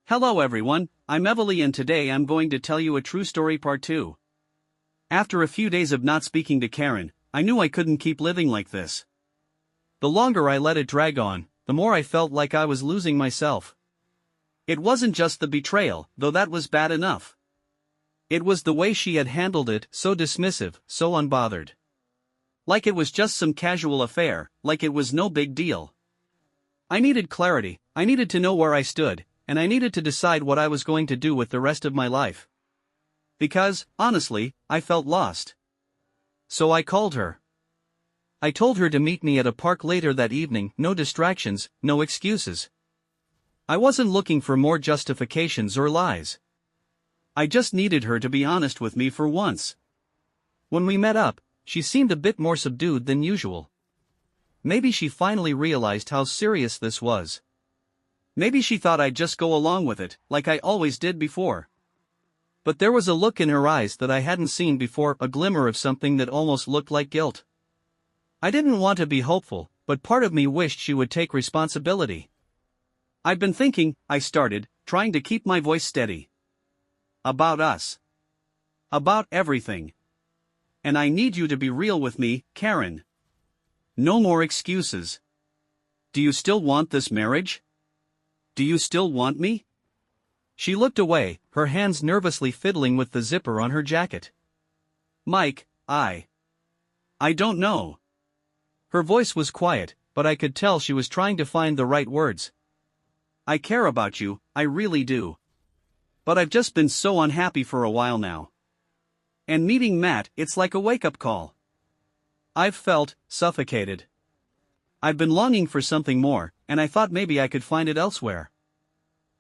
Hello everyone, I'm Emily and today I'm going to tell you a true story part 2. After a few days of not speaking to Karen, I knew I couldn't keep living like this. The longer I let it drag on, the more I felt like I was losing myself. It wasn't just the betrayal, though that was bad enough. It was the way she had handled it, so dismissive, so unbothered. Like it was just some casual affair, like it was no big deal. I needed clarity, I needed to know where I stood, and I needed to decide what I was going to do with the rest of my life. Because, honestly, I felt lost. So I called her. I told her to meet me at a park later that evening, no distractions, no excuses. I wasn't looking for more justifications or lies. I just needed her to be honest with me for once. When we met up, she seemed a bit more subdued than usual. Maybe she finally realized how serious this was. Maybe she thought I'd just go along with it, like I always did before. But there was a look in her eyes that I hadn't seen before, a glimmer of something that almost looked like guilt. I didn't want to be hopeful, but part of me wished she would take responsibility. I've been thinking, I started, trying to keep my voice steady. About us. About everything. And I need you to be real with me, Karen. No more excuses. Do you still want this marriage? Do you still want me? She looked away, her hands nervously fiddling with the zipper on her jacket. Mike, I don't know. Her voice was quiet, but I could tell she was trying to find the right words. I care about you, I really do. But I've just been so unhappy for a while now. And meeting Matt, it's like a wake-up call. I've felt suffocated. I've been longing for something more, and I thought maybe I could find it elsewhere.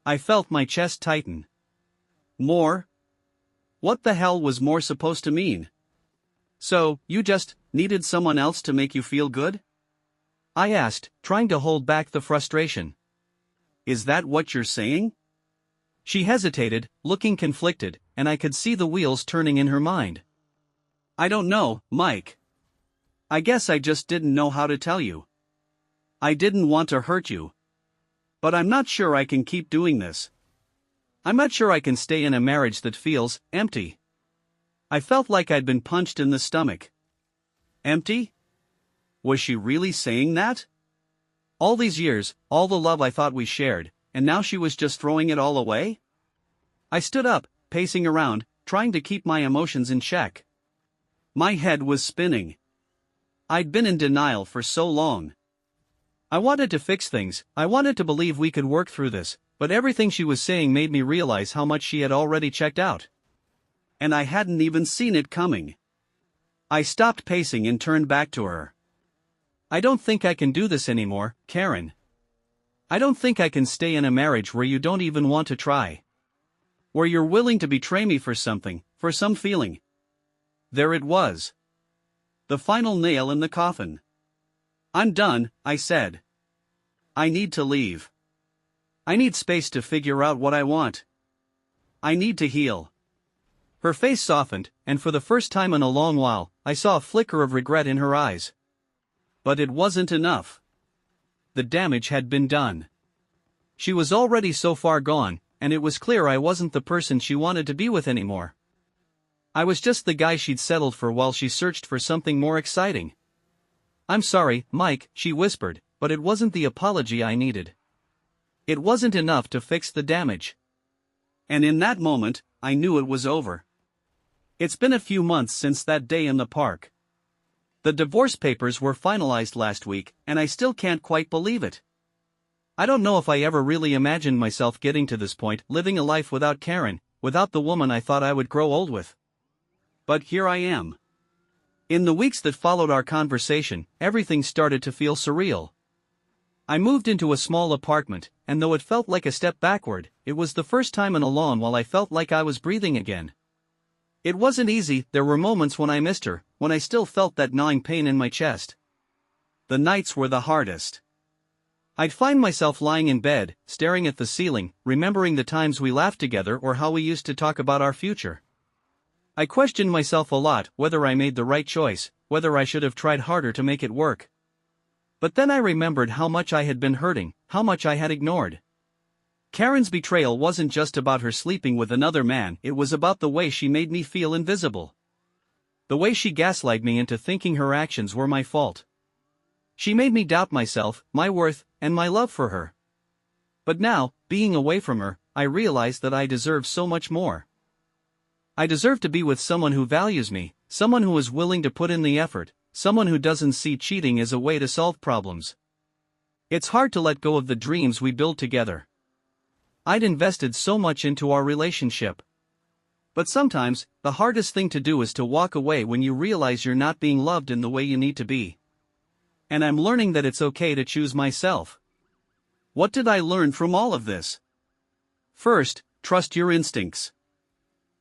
I felt my chest tighten. More? What the hell was more supposed to mean? So, you just needed someone else to make you feel good? I asked, trying to hold back the frustration. Is that what you're saying? She hesitated, looking conflicted, and I could see the wheels turning in her mind. I don't know, Mike. I guess I just didn't know how to tell you. I didn't want to hurt you. But I'm not sure I can keep doing this. I'm not sure I can stay in a marriage that feels empty. I felt like I'd been punched in the stomach. Empty? Was she really saying that? All these years, all the love I thought we shared, and now she was just throwing it all away? I stood up, pacing around, trying to keep my emotions in check. My head was spinning. I'd been in denial for so long. I wanted to fix things, I wanted to believe we could work through this, but everything she was saying made me realize how much she had already checked out. And I hadn't even seen it coming. I stopped pacing and turned back to her. I don't think I can do this anymore, Karen. I don't think I can stay in a marriage where you don't even want to try. Where you're willing to betray me for something, for some feeling. There it was. The final nail in the coffin. I'm done, I said. I need to leave. I need space to figure out what I want. I need to heal. Her face softened, and for the first time in a long while, I saw a flicker of regret in her eyes. But it wasn't enough. The damage had been done. She was already so far gone, and it was clear I wasn't the person she wanted to be with anymore. I was just the guy she'd settled for while she searched for something more exciting. I'm sorry, Mike, she whispered, but it wasn't the apology I needed. It wasn't enough to fix the damage. And in that moment, I knew it was over. It's been a few months since that day in the park. The divorce papers were finalized last week, and I still can't quite believe it. I don't know if I ever really imagined myself getting to this point, living a life without Karen, without the woman I thought I would grow old with. But here I am. In the weeks that followed our conversation, everything started to feel surreal. I moved into a small apartment, and though it felt like a step backward, it was the first time in a long while I felt like I was breathing again. It wasn't easy, there were moments when I missed her, when I still felt that gnawing pain in my chest. The nights were the hardest. I'd find myself lying in bed, staring at the ceiling, remembering the times we laughed together or how we used to talk about our future. I questioned myself a lot, whether I made the right choice, whether I should have tried harder to make it work. But then I remembered how much I had been hurting, how much I had ignored. Karen's betrayal wasn't just about her sleeping with another man, it was about the way she made me feel invisible. The way she gaslighted me into thinking her actions were my fault. She made me doubt myself, my worth, and my love for her. But now, being away from her, I realized that I deserve so much more. I deserve to be with someone who values me, someone who is willing to put in the effort, someone who doesn't see cheating as a way to solve problems. It's hard to let go of the dreams we built together. I'd invested so much into our relationship. But sometimes, the hardest thing to do is to walk away when you realize you're not being loved in the way you need to be. And I'm learning that it's okay to choose myself. What did I learn from all of this? First, trust your instincts.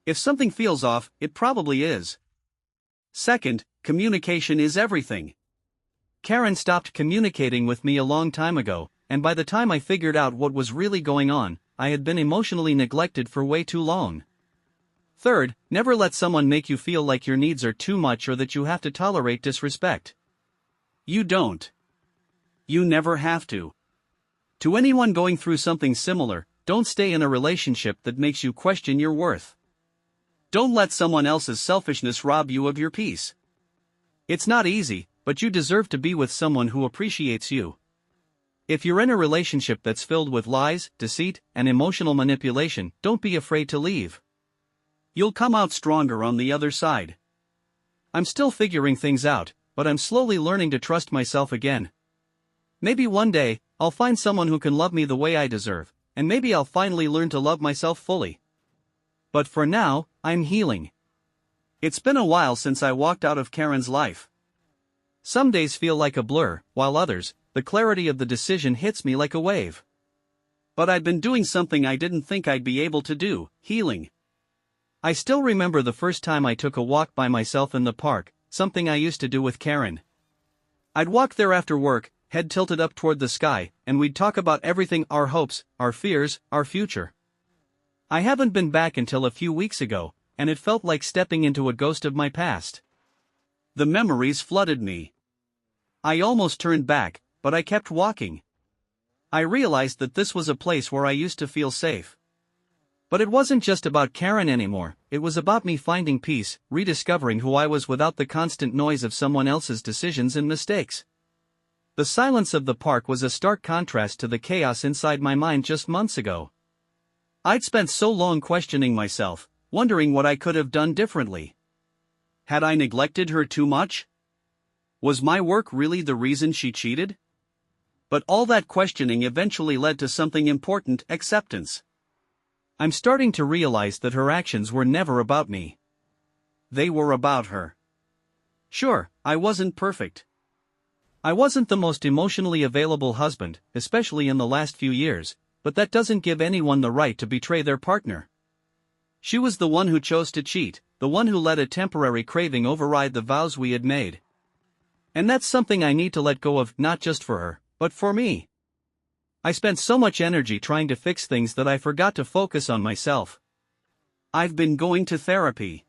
If something feels off, it probably is. Second, communication is everything. Karen stopped communicating with me a long time ago, and by the time I figured out what was really going on, I had been emotionally neglected for way too long. Third, never let someone make you feel like your needs are too much or that you have to tolerate disrespect. You don't. You never have to. To anyone going through something similar, don't stay in a relationship that makes you question your worth. Don't let someone else's selfishness rob you of your peace. It's not easy, but you deserve to be with someone who appreciates you. If you're in a relationship that's filled with lies, deceit, and emotional manipulation, don't be afraid to leave. You'll come out stronger on the other side. I'm still figuring things out, but I'm slowly learning to trust myself again. Maybe one day, I'll find someone who can love me the way I deserve, and maybe I'll finally learn to love myself fully. But for now, I'm healing. It's been a while since I walked out of Karen's life. Some days feel like a blur, while others, the clarity of the decision hits me like a wave. But I've been doing something I didn't think I'd be able to do, healing. I still remember the first time I took a walk by myself in the park, something I used to do with Karen. I'd walk there after work, head tilted up toward the sky, and we'd talk about everything, our hopes, our fears, our future. I haven't been back until a few weeks ago, and it felt like stepping into a ghost of my past. The memories flooded me. I almost turned back, but I kept walking. I realized that this was a place where I used to feel safe. But it wasn't just about Karen anymore, it was about me finding peace, rediscovering who I was without the constant noise of someone else's decisions and mistakes. The silence of the park was a stark contrast to the chaos inside my mind just months ago. I'd spent so long questioning myself, wondering what I could have done differently. Had I neglected her too much? Was my work really the reason she cheated? But all that questioning eventually led to something important: acceptance. I'm starting to realize that her actions were never about me. They were about her. Sure, I wasn't perfect. I wasn't the most emotionally available husband, especially in the last few years, but that doesn't give anyone the right to betray their partner. She was the one who chose to cheat, the one who let a temporary craving override the vows we had made. And that's something I need to let go of, not just for her, but for me. I spent so much energy trying to fix things that I forgot to focus on myself. I've been going to therapy.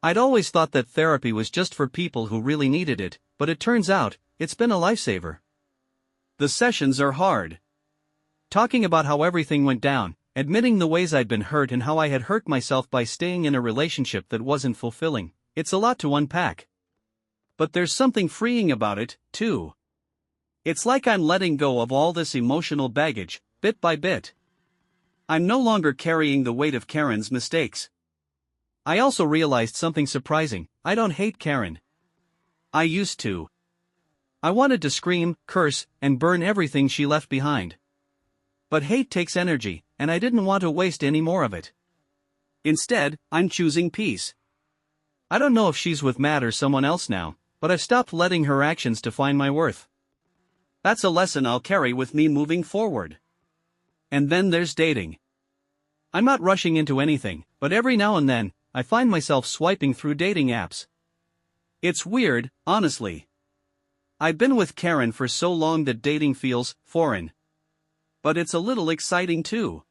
I'd always thought that therapy was just for people who really needed it, but it turns out, it's been a lifesaver. The sessions are hard. Talking about how everything went down, admitting the ways I'd been hurt and how I had hurt myself by staying in a relationship that wasn't fulfilling, it's a lot to unpack. But there's something freeing about it, too. It's like I'm letting go of all this emotional baggage, bit by bit. I'm no longer carrying the weight of Karen's mistakes. I also realized something surprising: I don't hate Karen. I used to. I wanted to scream, curse, and burn everything she left behind. But hate takes energy, and I didn't want to waste any more of it. Instead, I'm choosing peace. I don't know if she's with Matt or someone else now, but I've stopped letting her actions define my worth. That's a lesson I'll carry with me moving forward. And then there's dating. I'm not rushing into anything, but every now and then, I find myself swiping through dating apps. It's weird, honestly. I've been with Karen for so long that dating feels foreign. But it's a little exciting too.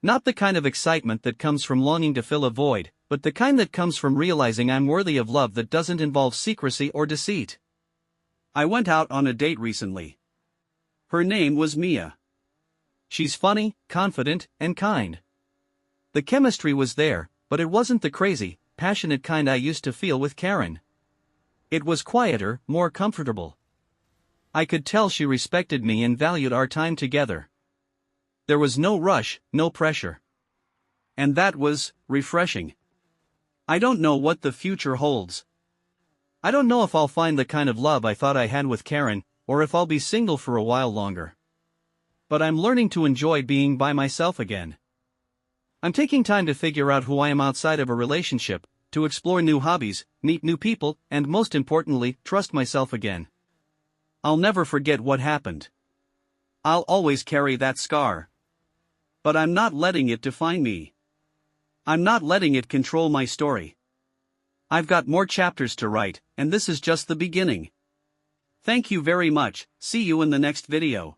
Not the kind of excitement that comes from longing to fill a void, but the kind that comes from realizing I'm worthy of love that doesn't involve secrecy or deceit. I went out on a date recently. Her name was Mia. She's funny, confident, and kind. The chemistry was there, but it wasn't the crazy, passionate kind I used to feel with Karen. It was quieter, more comfortable. I could tell she respected me and valued our time together. There was no rush, no pressure. And that was refreshing. I don't know what the future holds. I don't know if I'll find the kind of love I thought I had with Karen, or if I'll be single for a while longer. But I'm learning to enjoy being by myself again. I'm taking time to figure out who I am outside of a relationship, to explore new hobbies, meet new people, and most importantly, trust myself again. I'll never forget what happened. I'll always carry that scar. But I'm not letting it define me. I'm not letting it control my story. I've got more chapters to write, and this is just the beginning. Thank you very much. See you in the next video.